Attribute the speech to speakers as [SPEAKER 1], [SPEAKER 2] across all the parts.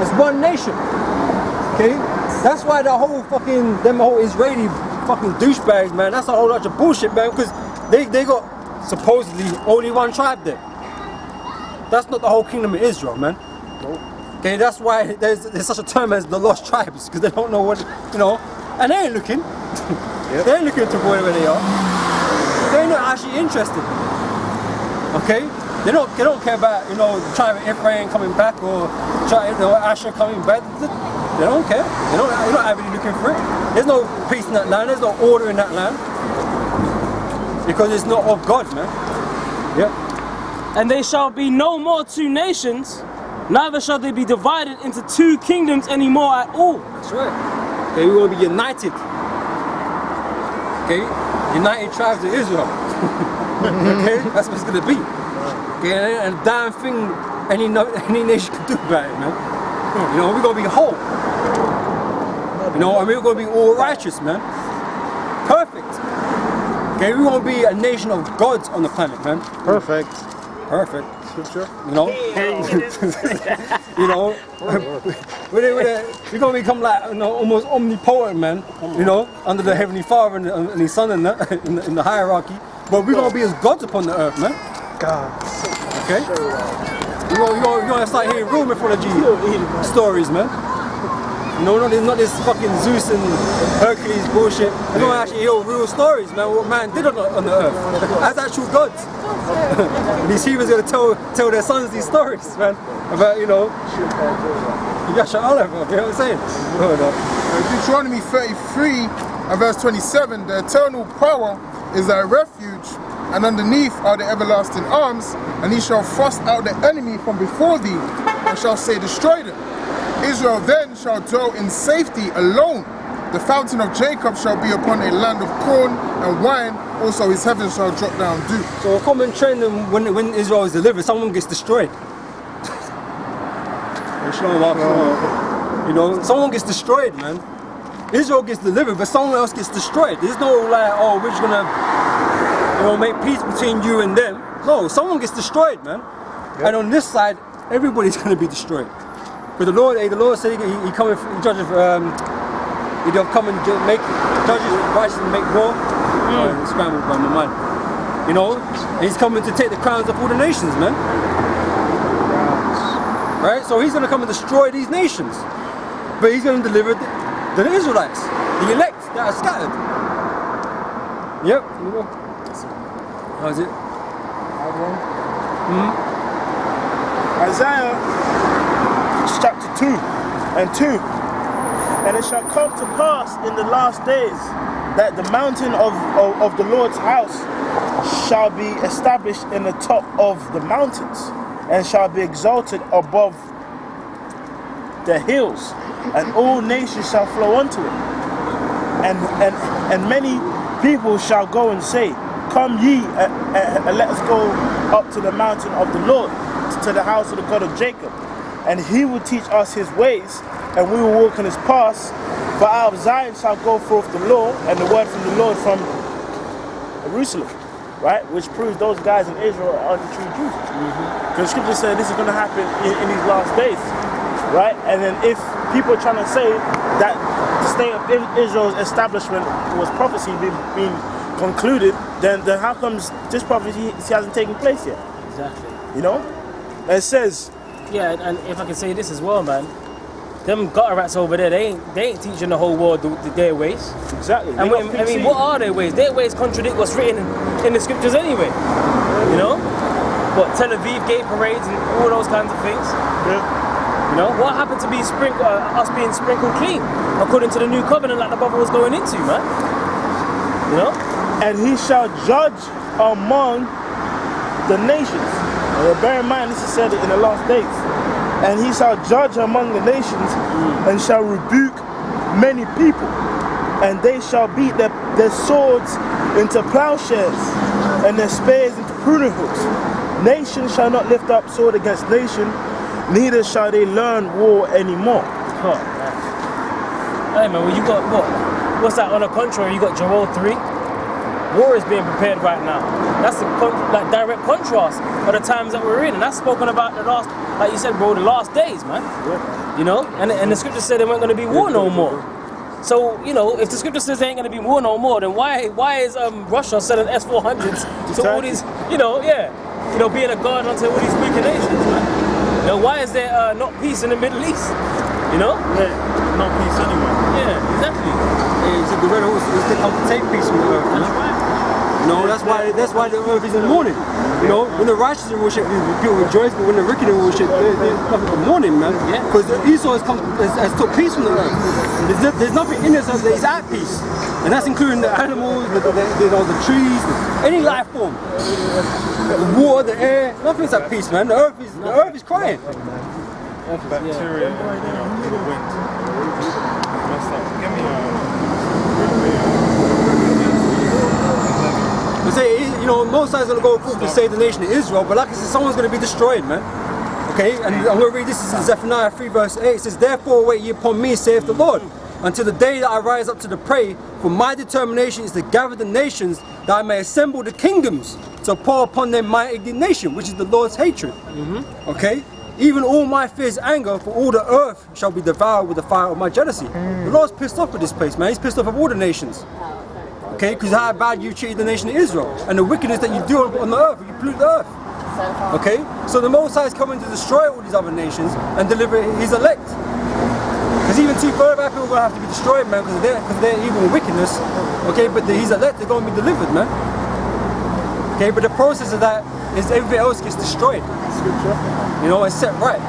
[SPEAKER 1] It's one nation. Okay? That's why the whole fucking, them whole Israeli fucking douchebags, man, that's a whole bunch of bullshit, man, because they got supposedly only one tribe there. That's not the whole kingdom of Israel, man. Okay, that's why there's such a term as the lost tribes, because they don't know what, you know, and they ain't looking. They ain't looking to where they are. They're not actually interested. Okay? They don't care about, you know, the tribe of Ephraim coming back or Asher coming back. They don't care. They're not actively looking for it. There's no peace in that land. There's no order in that land. Because it's not of God, man. Yep.
[SPEAKER 2] And they shall be no more two nations, neither shall they be divided into two kingdoms anymore at all.
[SPEAKER 1] That's right. Okay, we will be united. Okay? United tribes of Israel. Okay? That's what it's going to be. Okay? And a damn thing any nation can do about it, man. You know, we're going to be whole. You know, and we're going to be all righteous, man. Perfect. Okay, we want to be a nation of gods on the planet, man.
[SPEAKER 3] Perfect.
[SPEAKER 1] Perfect.
[SPEAKER 3] Scripture.
[SPEAKER 1] You know? You know? We're going to become like, you know, almost omnipotent, man. You know? Under the Heavenly Father and His Son in the hierarchy. But we're going to be as gods upon the earth, man.
[SPEAKER 3] God.
[SPEAKER 1] Okay? You're going to start hearing real mythology stories, man. No, not this fucking Zeus and Hercules bullshit. You're going to actually hear real stories, man, what man did on the earth. As actual gods. These heathens are going to tell their sons these stories, man. About, you know, Yasha Allah, you know what I'm saying?
[SPEAKER 4] Deuteronomy 33 and verse 27, the eternal power is thy refuge, and underneath are the everlasting arms, and he shall thrust out the enemy from before thee, and shall say, destroy them. Israel then shall dwell in safety alone. The fountain of Jacob shall be upon a land of corn and wine, also his heavens shall drop down dew.
[SPEAKER 1] So a common trend when Israel is delivered, someone gets destroyed. You know, someone gets destroyed, man. Israel gets delivered, but someone else gets destroyed. There's no like, oh, we're just gonna, you know, make peace between you and them. No, someone gets destroyed, man. Yep. And on this side, everybody's gonna be destroyed. But the Lord said he come and judge of, he'll come and make judges righteous and make war. Scrambled by my mind. You know, and he's coming to take the crowns of all the nations, man. Right? So he's going to come and destroy these nations. But he's going to deliver the Israelites, the elect that are scattered. Yep. How's it?
[SPEAKER 5] Isaiah chapter 2 and 2. And it shall come to pass in the last days that the mountain of the Lord's house shall be established in the top of the mountains, and shall be exalted above the hills, and all nations shall flow unto it. And many people shall go and say, come ye, and let us go up to the mountain of the Lord, to the house of the God of Jacob. And he will teach us his ways, and we will walk in his paths. For out of Zion shall go forth the law, and the word from the Lord from Jerusalem. Right? Which proves those guys in Israel are the true Jews. Because the scripture said this is going to happen in these last days. Right? And then if people are trying to say that the state of Israel's establishment was prophecy being concluded, then how comes this prophecy hasn't taken place yet?
[SPEAKER 2] Exactly.
[SPEAKER 5] You know? And it says...
[SPEAKER 2] Yeah, and if I can say this as well, man, them gutter rats over there, they ain't teaching the whole world their ways.
[SPEAKER 5] Exactly.
[SPEAKER 2] And I mean, what are their ways? Their ways contradict what's written in the scriptures anyway. You know? What, Tel Aviv gay parades and all those kinds of things.
[SPEAKER 5] Yeah.
[SPEAKER 2] You know, what happened to be us being sprinkled clean according to the new covenant like the brother was going into, man? You know?
[SPEAKER 5] And he shall judge among the nations. Bear in mind, this is said in the last days. And he shall judge among the nations, and shall rebuke many people. And they shall beat their swords into plowshares, and their spears into pruning hooks. Nation shall not lift up sword against nation, neither shall they learn war anymore.
[SPEAKER 2] Huh, man. Hey man, well you got what? What's that on the contrary? You got Joel 3. War is being prepared right now. That's the direct contrast of the times that we're in, and that's spoken about the last, like you said, bro, the last days, man.
[SPEAKER 5] Yeah.
[SPEAKER 2] You know, and the scripture said there weren't going to be war no more. So, you know, if the scripture says there ain't going to be war no more, then why is Russia selling S-400s to all these, being a guard unto all these weaker nations, man? You know, why is there not peace in the Middle East? You know?
[SPEAKER 3] Yeah, not peace anyway.
[SPEAKER 2] Yeah, exactly.
[SPEAKER 1] He said the red horse is to come to take peace from the earth.
[SPEAKER 2] That's right.
[SPEAKER 1] You know, that's why the earth is in mourning. You know, when the righteous in worship, people rejoice, but when the wicked in worship, there's nothing but mourning, man.
[SPEAKER 2] Yeah.
[SPEAKER 1] Because Esau has took peace from the earth. There's nothing in this earth that is at peace. And that's including the animals, the trees, any life form. The water, the air, nothing's at peace, man. The earth is crying.
[SPEAKER 3] Bacteria, in the wind. Messed up. Give me
[SPEAKER 1] They say, you know, Moses is going to go forth to save the nation of Israel, but like I said, someone's going to be destroyed, man. Okay, and I'm going to read this in Zephaniah 3 verse 8. It says, therefore wait ye upon me, saith the Lord, until the day that I rise up to the prey, for my determination is to gather the nations, that I may assemble the kingdoms, to pour upon them my indignation, which is the Lord's hatred. Okay? Even all my fierce anger, for all the earth shall be devoured with the fire of my jealousy. The Lord's pissed off with this place, man. He's pissed off of all the nations. Okay, because how bad you treated the nation of Israel and the wickedness that you do on the earth, you pollute the earth. Okay, so the Most High is coming to destroy all these other nations and deliver his elect. Because even 2/3 of our people are going to have to be destroyed, man, because they're evil and wickedness. Okay, but his elect are going to be delivered, man. Okay, but the process of that is everything else gets destroyed. You know, and set right.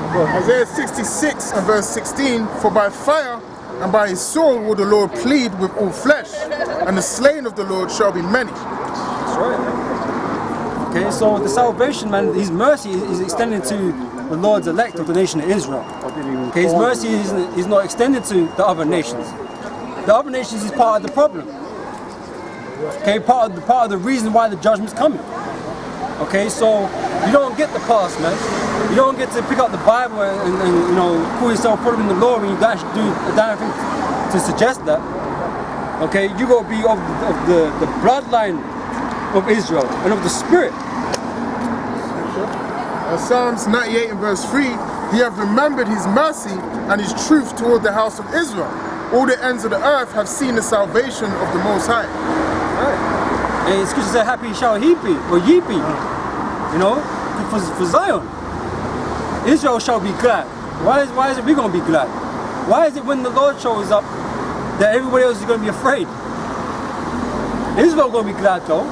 [SPEAKER 4] Isaiah 66 and verse 16, for by fire and by his sword will the Lord plead with all flesh, and the slain of the Lord shall be many.
[SPEAKER 1] That's right. Okay, so the salvation, man, his mercy is extended to the Lord's elect of the nation of Israel. Okay, his mercy is not extended to the other nations. The other nations is part of the problem. Okay, part of the reason why the judgment's coming. Okay, so you don't get the pass, man. You don't get to pick up the Bible and you know, call yourself following the law when you actually do a damn thing to suggest that. Okay, you got to be of the bloodline of Israel and of the spirit.
[SPEAKER 4] Psalms 98 and verse 3, he hath remembered his mercy and his truth toward the house of Israel. All the ends of the earth have seen the salvation of the Most High.
[SPEAKER 1] Right. And scripture said, happy shall he be, or ye be, you know, for Zion. Israel shall be glad. Why is it we going to be glad? Why is it when the Lord shows up that everybody else is going to be afraid? Israel going to be glad though,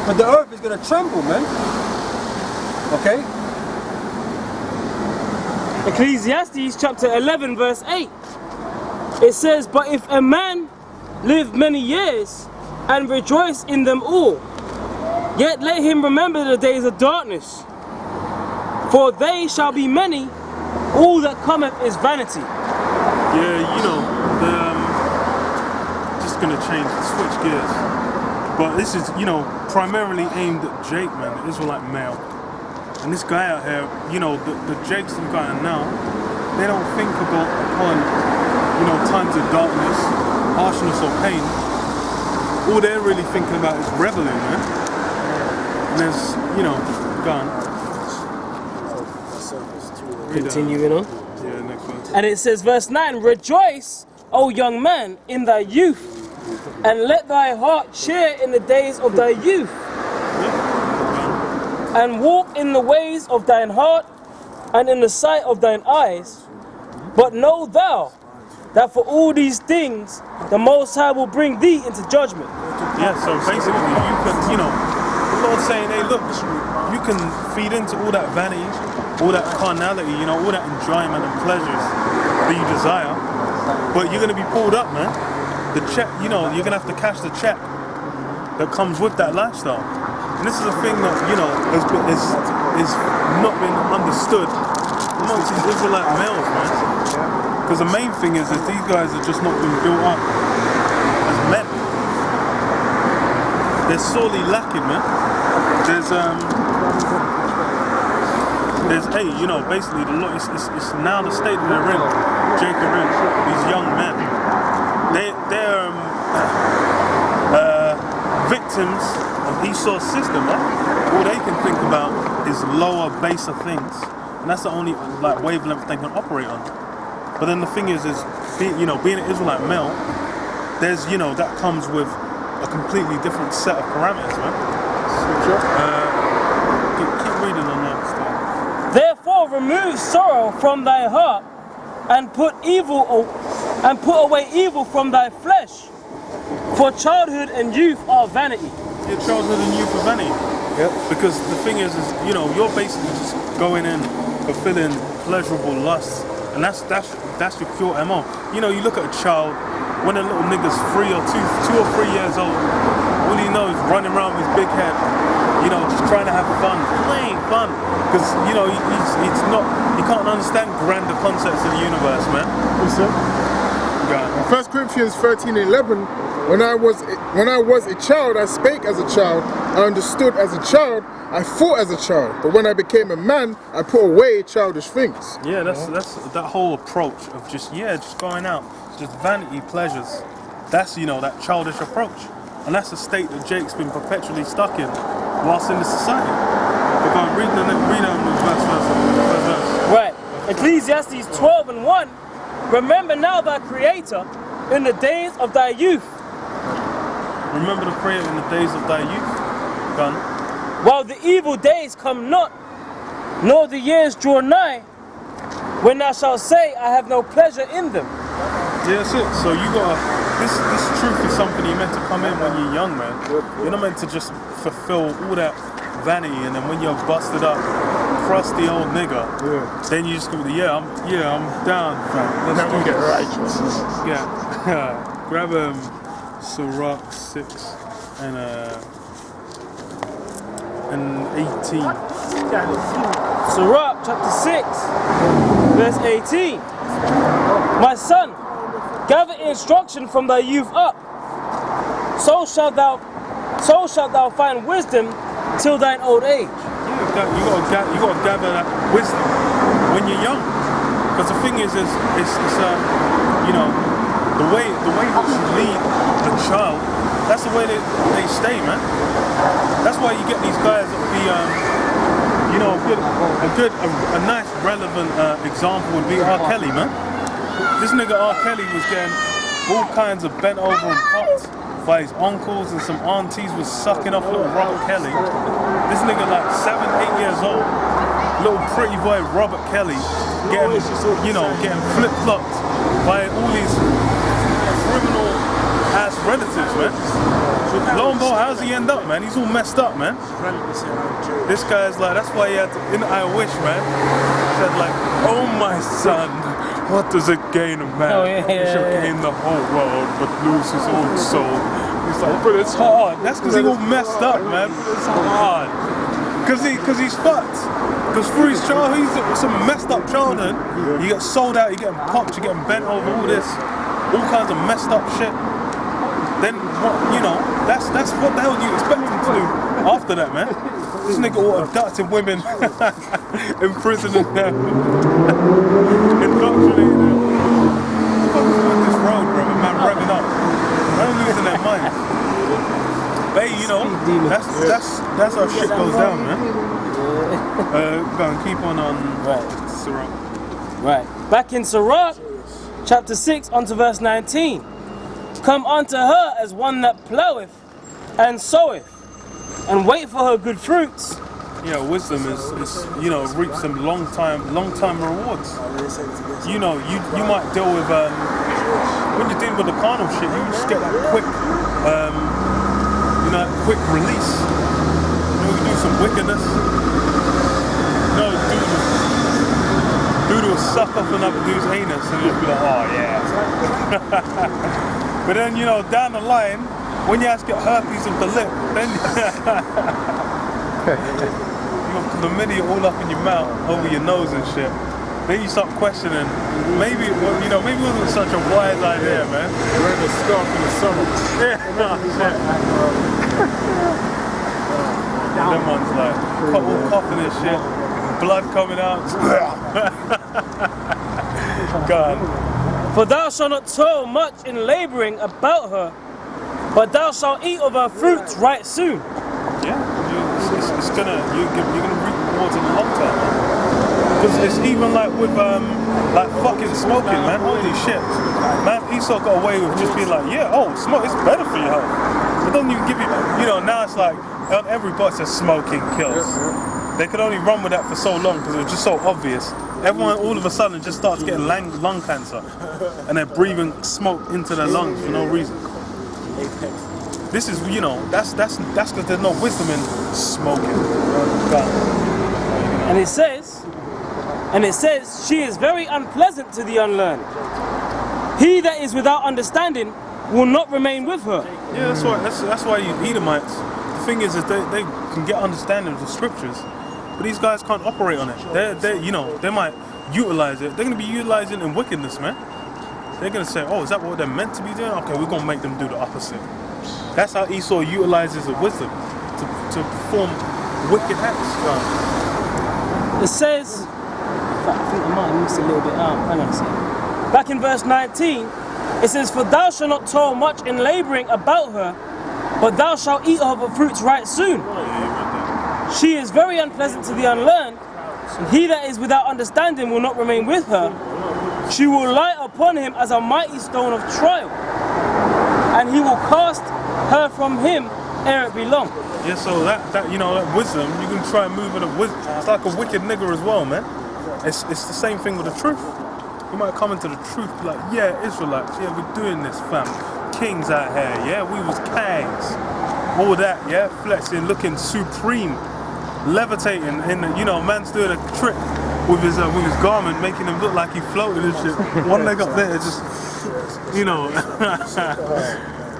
[SPEAKER 1] but the earth is going to tremble, man. Okay?
[SPEAKER 2] Ecclesiastes chapter 11 verse 8. It says, but if a man live many years and rejoice in them all, yet let him remember the days of darkness, for they shall be many, all that cometh is vanity.
[SPEAKER 3] Yeah, you know, just gonna switch gears. But this is, you know, primarily aimed at Jake, man, the Israelite male. And this guy out here, you know, the Jakes I'm going now, they don't think upon, you know, times of darkness, harshness or pain. All they're really thinking about is reveling, man. And there's, you know, gone.
[SPEAKER 2] Continuing on.
[SPEAKER 3] Yeah, next verse.
[SPEAKER 2] And it says, verse 9, rejoice, O young man, in thy youth, and let thy heart cheer in the days of thy youth, and walk in the ways of thine heart, and in the sight of thine eyes. But know thou that for all these things the Most High will bring thee into judgment.
[SPEAKER 3] Yeah, so basically you can, you know, the Lord's saying, hey look, you can feed into all that vanity, all that carnality, you know, all that enjoyment and pleasures that you desire, but you're going to be pulled up, man. The check, you know, you're going to have to cash the check that comes with that lifestyle. And this is a thing that, you know, is not been understood amongst these Israelite males, man. Because the main thing is that these guys have just not been built up as men. They're sorely lacking, man. There's you know, basically the Lord, it's now the state that they're in, Jacob in, these young men. They're victims of Esau's system, right? All they can think about is lower, baser things. and that's the only like wavelength they can operate on. But then the thing is being an Israelite male, there's that comes with a completely different set of parameters, man. Keep reading on that stuff.
[SPEAKER 2] Therefore remove sorrow from thy heart, and put away evil from thy flesh. For childhood and youth are vanity.
[SPEAKER 3] Your childhood and youth are vanity.
[SPEAKER 1] Yep.
[SPEAKER 3] Because the thing is you're basically just going in, fulfilling pleasurable lusts, and that's your pure MO. You look at a child when a little nigga's 2 or 3 years old, all he knows is running around with his big head, just trying to have fun, playing fun. Because he can't understand grander concepts of the universe, man.
[SPEAKER 4] Yes, sir.
[SPEAKER 3] God.
[SPEAKER 4] 1 Corinthians 13:11. When I was a child, I spake as a child. I understood as a child. I thought as a child. But when I became a man, I put away childish things.
[SPEAKER 3] Yeah, that's that whole approach of just going out, just vanity pleasures. That's that childish approach, and that's a state that Jake's been perpetually stuck in whilst in the society. But go on, read on the verse.
[SPEAKER 2] Right. Ecclesiastes 12:1. Remember now thy Creator in the days of thy youth.
[SPEAKER 3] Remember the Creator in the days of thy youth. Gun.
[SPEAKER 2] While the evil days come not, nor the years draw nigh, when thou shalt say, I have no pleasure in them.
[SPEAKER 3] Yeah, that's it. So you gotta. This truth is something you're meant to come in when you're young, man. You're not meant to just fulfill all that vanity, and then when you're busted up, crusty old nigga, then you just go, I'm down, fam. Let's do
[SPEAKER 4] get
[SPEAKER 3] this.
[SPEAKER 4] righteous.
[SPEAKER 3] Yeah. Grab Sirach 6 and 18.
[SPEAKER 2] Sirach chapter 6, verse 18. My son, gather instruction from thy youth up, so shalt thou find wisdom till thine old age.
[SPEAKER 3] You gotta gather that wisdom when you're young, because the thing is the way that you lead a child, that's the way that they stay, man. That's why you get these guys that be a nice relevant example would be R. Kelly, man. This nigga R. Kelly was getting all kinds of bent over and popped by his uncles, and some aunties was sucking off little Robert Kelly. This nigga like 7, 8 years old, little pretty boy Robert Kelly, getting flip-flopped by all these criminal ass relatives, man. Lo and behold, how's he end up, man? He's all messed up, man. This guy's like, that's why he had to, in I Wish, man, he said like, oh my son, what does it gain a man? He shall gain the whole world, but lose his own soul. He's like, but it's hard. That's because he all messed up, man. But it's hard. Because he's fucked. Because through his childhood, he's some messed up childhood. You get sold out, you're getting popped, you're getting bent over, all this, all kinds of messed up shit. Then that's what the hell do you expect him to do after that, man? This nigga all abducting women, imprisoning them, indoctrinating them. What the fuck is with this road, bro? Man, revving up. Man losing their mind. But that's how shit goes down, man. Go and keep on Sirach.
[SPEAKER 2] Right. Back in Sirach, chapter 6, onto verse 19. Come unto her as one that ploweth and soweth, and wait for her good fruits.
[SPEAKER 3] Yeah, wisdom is reap some long time rewards. You might deal with when you're dealing with the carnal shit, you just get that quick quick release. You do some wickedness. Do a suck off another dude's anus and you'll be like, oh yeah. But then, down the line, when you actually get herpes of the lip, then you got chlamydia all up in your mouth, over your nose and shit. Then you start questioning, maybe it wasn't such a wise idea, man.
[SPEAKER 4] Wearing a scarf in the summer.
[SPEAKER 3] Yeah, them ones like, all coughing and shit, blood coming out. God.
[SPEAKER 2] For thou shalt not toil much in labouring about her, but thou shalt eat of her fruits right soon.
[SPEAKER 3] Yeah, you're gonna reap rewards in the long term. Because it's even like with like fucking smoking, man. Holy shit, man. Esau got away with just being like, yeah, oh, smoke, it's better for your health. It doesn't even give you, you know. Now it's like on every box says smoking kills. They could only run with that for so long because it was just so obvious. Everyone all of a sudden just starts getting lung cancer, and they're breathing smoke into their lungs for no reason. This is, you know, that's because there's no wisdom in smoking.
[SPEAKER 2] And it says, she is very unpleasant to the unlearned. He that is without understanding will not remain with her.
[SPEAKER 3] Yeah, that's why you Edomites. The thing is they can get understanding of the scriptures, but these guys can't operate on it. They you know, they might utilize it. They're gonna be utilizing it in wickedness, man. They're gonna say, oh, is that what they're meant to be doing? Okay, we're gonna make them do the opposite. That's how Esau utilizes the wisdom to perform wicked acts.
[SPEAKER 2] It says, I think I might have missed a little bit out. Hang on a second. Back in verse 19, it says, for thou shalt not toil much in laboring about her, but thou shalt eat of her fruits right soon. She is very unpleasant to the unlearned, and he that is without understanding will not remain with her. She will lie upon him as a mighty stone of trial, and he will cast her from him ere it be long.
[SPEAKER 3] Yeah, so that you know, that wisdom, you can try and move it up. It's like a wicked nigger as well, man. It's the same thing with the truth. You might come into the truth like, yeah, Israelites, yeah, we're doing this, fam. Kings out here, yeah, we was kings. All that, yeah, flexing, looking supreme, levitating, and you know, man's doing a trick with his garment, making him look like he floated and shit. One leg up there, just, you know,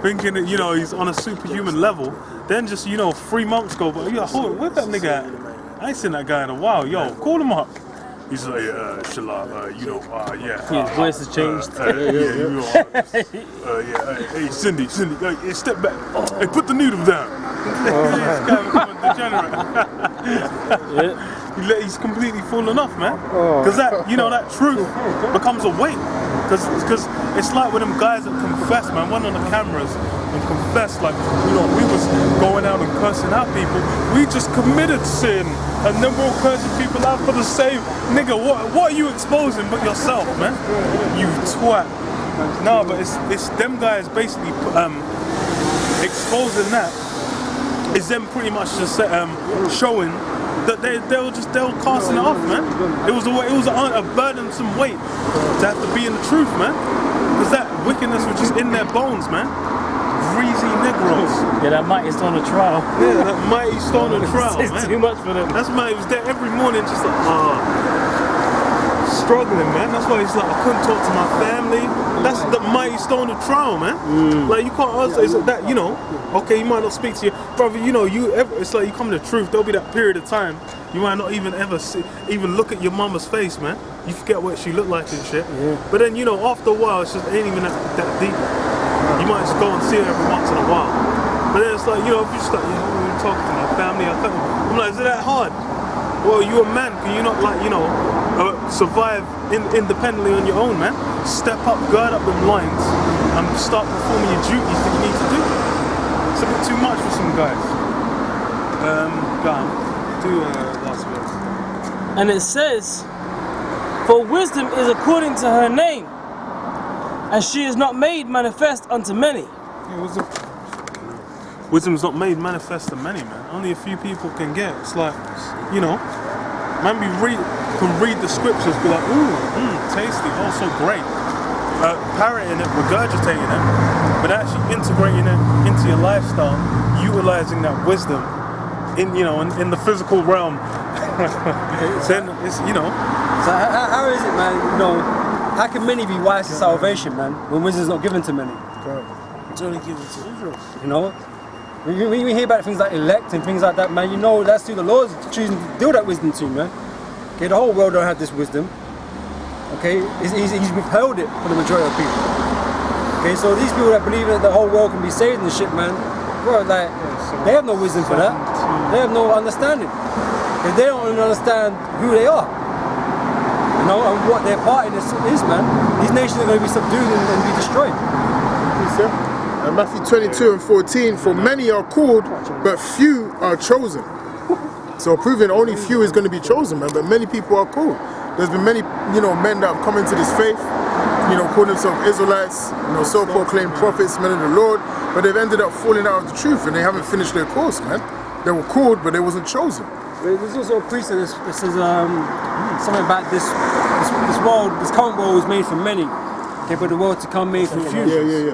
[SPEAKER 3] thinking that, you know, he's on a superhuman level. Then just, you know, 3 months go, but yo, hold it, where's that nigga at? I ain't seen that guy in a while. Yo, call him up. He's like, Shalom, you know, yeah.
[SPEAKER 2] His voice has changed.
[SPEAKER 3] Hey, Cindy, hey, step back. Hey, put the needle down. This guy becoming degenerate. He's completely fallen off, man. Because that, you know, that truth becomes a weight. Because it's like with them guys that confess, man, went on the cameras and confessed, like, you know, we was going out and cursing out people. We just committed sin, and then we're cursing people out for the same. Nigga, what are you exposing but yourself, man? You twat. No, but it's them guys basically exposing that. Is them pretty much just showing that they'll casting it off, man. It was a burdensome weight to have to be in the truth, man. Because that wickedness was just in their bones, man. Greasy Negroes.
[SPEAKER 2] Yeah, that mighty stone of trial.
[SPEAKER 3] Yeah, that mighty stone of trial,
[SPEAKER 2] It's
[SPEAKER 3] man.
[SPEAKER 2] too much for them.
[SPEAKER 3] That's why he was there every morning, just like, struggling, man. That's why he's like, I couldn't talk to my family. That's the mighty stone of trial, man. Like, you can't ask, is it that, you know, okay, you might not speak to your brother, you know, it's like you come to the truth, there'll be that period of time, you might not even ever even look at your mama's face, man. You forget what she looked like and shit. Yeah. But then, you know, after a while, it ain't even that deep. You might just go and see her every once in a while. But then it's like, you know, if you're just like, yeah, I'm talking to my family, I'm like, is it that hard? Well, you're a man, can you not, like, you know, survive independently on your own, man? Step up, gird up them loins, and start performing your duties that you need to do. It's a bit too much for some guys. Go on, do last word.
[SPEAKER 2] And it says, for wisdom is according to her name, and she is not made manifest unto many.
[SPEAKER 3] Yeah, wisdom's not made manifest to many, man. Only a few people can get. It's like, you know, man, can read the scriptures, be like, ooh, tasty, oh, so great. Parroting it, regurgitating it, but actually integrating it into your lifestyle, utilizing that wisdom in, you know, in the physical realm. Then it's, you know.
[SPEAKER 1] So how is it, man? You know, how can many be wise to salvation, man, when wisdom's not given to many?
[SPEAKER 5] It's only given to Israel.
[SPEAKER 1] You know, when we hear about things like elect and things like that, man, you know that's who the Lord's choosing to deal that wisdom to, man. Okay, the whole world don't have this wisdom. Okay, he's withheld it for the majority of people. Okay, so these people that believe that the whole world can be saved and shit, man, bro, like, they have no wisdom for that. They have no understanding. If they don't even understand who they are, you know, and what their part in this is, man, these nations are going to be subdued and be destroyed.
[SPEAKER 4] And Matthew 22 and 14, for many are called, but few are chosen. So proving only few is going to be chosen, man, but many people are called. there's been many, you know, men that have come into this faith, you know, calling themselves Israelites, you know, so-proclaimed prophets, men of the Lord, but they've ended up falling out of the truth and they haven't finished their course, man. They were called, but they wasn't chosen.
[SPEAKER 1] There's also a precept that says something about this world, this current world was made for many, okay, but the world to come made for few.
[SPEAKER 4] Yeah.